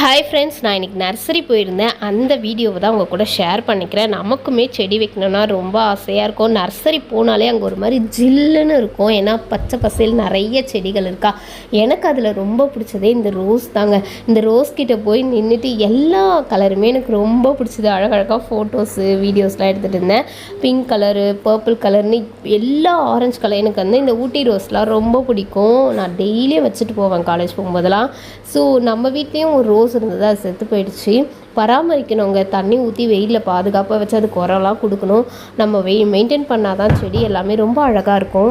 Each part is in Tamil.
ஹாய் ஃப்ரெண்ட்ஸ், நான் இன்றைக்கி நர்சரி போயிருந்தேன். அந்த வீடியோவை தான் உங்கள் கூட ஷேர் பண்ணிக்கிறேன். நமக்குமே செடி வைக்கணுன்னா ரொம்ப ஆசையாக இருக்கும். நர்சரி போனாலே அங்கே ஒரு மாதிரி ஜில்லுன்னு இருக்கும். ஏன்னா பச்சை பசேல் நிறைய செடிகள் இருக்கா. எனக்கு அதில் ரொம்ப பிடிச்சதே இந்த ரோஸ் தாங்க. இந்த ரோஸ் கிட்டே போய் நின்றுட்டு எல்லா கலருமே எனக்கு ரொம்ப பிடிச்சது. அழகழகாக ஃபோட்டோஸு வீடியோஸ்லாம் எடுத்துகிட்டு இருந்தேன். பிங்க் கலரு, பர்பிள் கலர்னு எல்லா ஆரஞ்சு கலர். எனக்கு வந்து இந்த ஊட்டி ரோஸ்லாம் ரொம்ப பிடிக்கும். நான் டெய்லியும் வச்சுட்டு போவேன் காலேஜ் போகும்போதெல்லாம். ஸோ நம்ம வீட்லேயும் ஒரு ரோஸ் இருந்தது, அது செத்து போயிடுச்சு. பராமரிக்கணுங்க, தண்ணி ஊற்றி வெயிலில் பாதுகாப்பாக வச்சு அதுக்கு உரம்லாம் கொடுக்கணும். நம்ம மெயின்டைன் பண்ணால் தான் செடி எல்லாமே ரொம்ப அழகாக இருக்கும்.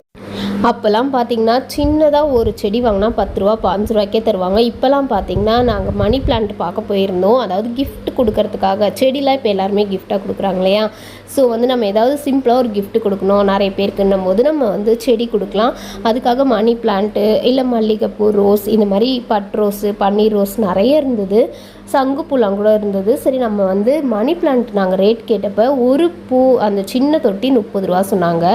அப்போல்லாம் பார்த்திங்கன்னா சின்னதாக ஒரு செடி வாங்கினா 10 ரூபா 5 ரூபாய்க்கே தருவாங்க. இப்போல்லாம் பார்த்திங்கன்னா நாங்கள் மணி பிளான்ட் பார்க்க போயிருந்தோம். அதாவது கிஃப்ட் கொடுக்கறதுக்காக. செடிலாம் இப்போ எல்லாருமே கிஃப்டாக கொடுக்குறாங்க இல்லையா. ஸோ வந்து நம்ம ஏதாவது சிம்பிளாக ஒரு கிஃப்ட் கொடுக்கணும் நிறைய பேருக்குன்னும் போது நம்ம வந்து செடி கொடுக்கலாம். அதுக்காக மணி பிளான்ட்டு இல்லை மல்லிகைப்பூ, ரோஸ், இந்த மாதிரி பட் ரோஸு, பன்னீர் ரோஸ் நிறைய இருந்தது. சங்குப்பூலாம் கூட இருந்தது. சரி, நம்ம வந்து மணி பிளான்ட் நாங்கள் ரேட் கேட்டப்போ ஒரு பூ அந்த சின்ன தொட்டி 30 ரூபா சொன்னாங்க.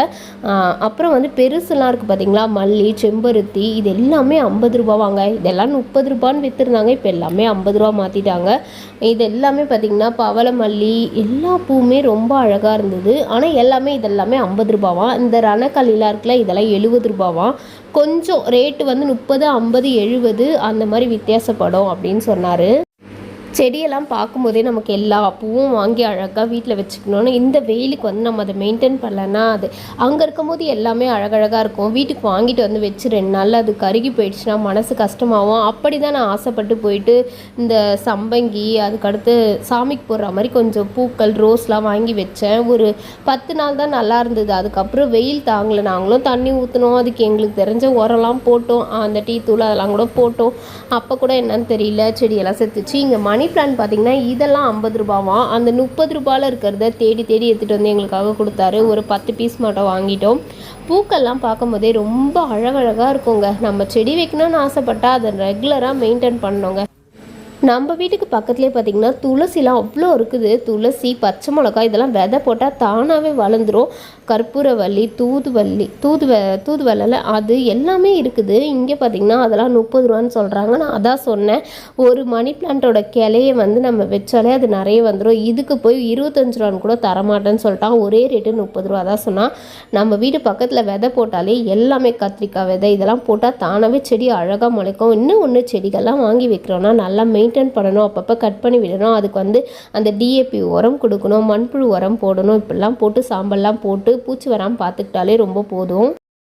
அப்புறம் வந்து பெருசுலாம் இருக்குது பார்த்திங்களா, மல்லி, செம்பருத்தி, இது எல்லாமே 50 ரூபா வாங்க. இதெல்லாம் 30 ரூபான்னு விற்றுருந்தாங்க. இப்போ எல்லாமே 50 ரூபா மாற்றிட்டாங்க. இது எல்லாமே பார்த்திங்கன்னா பவள மல்லி, எல்லா பூவுமே ரொம்ப அழகாக இருந்தது. ஆனால் எல்லாமே இதெல்லாமே 50 ரூபாவாம். இந்த ரணக்கல்லாம் இருக்குல்ல, இதெல்லாம் 70 ரூபாவாம். கொஞ்சம் ரேட்டு வந்து 30, 50, 70 அந்த மாதிரி வித்தியாசப்படும் அப்படின்னு சொன்னார். செடியெல்லாம் பார்க்கும்போதே நமக்கு எல்லா பூவும் வாங்கி அழகாக வீட்டில் வச்சுக்கணுன்னு. இந்த வெயிலுக்கு வந்து நம்ம அதை மெயின்டைன் பண்ணலன்னா அது அங்கே இருக்கும்போது எல்லாமே அழகழகாக இருக்கும். வீட்டுக்கு வாங்கிட்டு வந்து வச்சு 2 நாளில் அது கருகி போயிடுச்சுன்னா மனசு கஷ்டமாகும். அப்படி தான் நான் ஆசைப்பட்டு போயிட்டு இந்த சம்பங்கி, அதுக்கடுத்து சாமிக்கு போடுற மாதிரி கொஞ்சம் பூக்கள், ரோஸ்லாம் வாங்கி வச்சேன். ஒரு 10 நாள் தான் நல்லா இருந்தது. அதுக்கப்புறம் வெயில் தாங்கலை. நாங்களும் தண்ணி ஊற்றினோம். அதுக்கு எங்களுக்கு தெரிஞ்ச உரம்லாம் போட்டோம். அந்த டீ தூள் அதெல்லாம் கூட போட்டோம். அப்போ கூட என்னன்னு தெரியல, செடியெல்லாம் செத்துச்சு. இங்கே மணி பிளான்ட் பார்த்திங்கன்னா இதெல்லாம் 50 ரூபாவாம். அந்த 30 ரூபாயில் இருக்கிறத தேடி எடுத்துகிட்டு வந்து எங்களுக்காக கொடுத்தாரு. ஒரு 10 பீஸ் மட்டும் வாங்கிட்டோம். பூக்கள்லாம் பார்க்கும்போதே ரொம்ப அழகழகாக இருக்குங்க. நம்ம செடி வைக்கணும்னு ஆசைப்பட்டால் அதை ரெகுலராக மெயின்டைன் பண்ணணுங்க. நம்ம வீட்டுக்கு பக்கத்துலேயே பார்த்திங்கன்னா துளசிலாம் அவ்வளோ இருக்குது. துளசி, பச்சை மிளகா இதெல்லாம் விதை போட்டால் தானாகவே வளர்ந்துடும். கற்பூரவள்ளி, தூதுவளை அது எல்லாமே இருக்குது. இங்கே பார்த்திங்கன்னா அதெல்லாம் 30 ரூபான்னு சொல்கிறாங்க. நான் அதான் சொன்னேன், ஒரு மணி பிளான்ட்டோட கிளையை வந்து நம்ம வச்சாலே அது நிறைய வந்துடும். இதுக்கு போய் 25 ரூபான்னு கூட தரமாட்டேன்னு சொல்லிட்டான். ஒரே ரேட்டு 30 ரூபா தான் சொன்னால். நம்ம வீடு பக்கத்தில் விதை போட்டாலே எல்லாமே கத்திரிக்காய் விதை இதெல்லாம் போட்டால் தானாகவே செடி அழகாக முளைக்கும். இன்னும் ஒன்று, செடிகள்லாம் வாங்கி வைக்கிறோன்னா நல்லா மெயின்டைன் பண்ணணும். அப்பப்போ கட் பண்ணி விடணும். அதுக்கு வந்து அந்த டிஏபி உரம் கொடுக்கணும், மண்புழு உரம் போடணும். இப்படிலாம் போட்டு சாம்பல்லாம் போட்டு பூச்சி வராமல் பார்த்துக்கிட்டாலே ரொம்ப போதும்.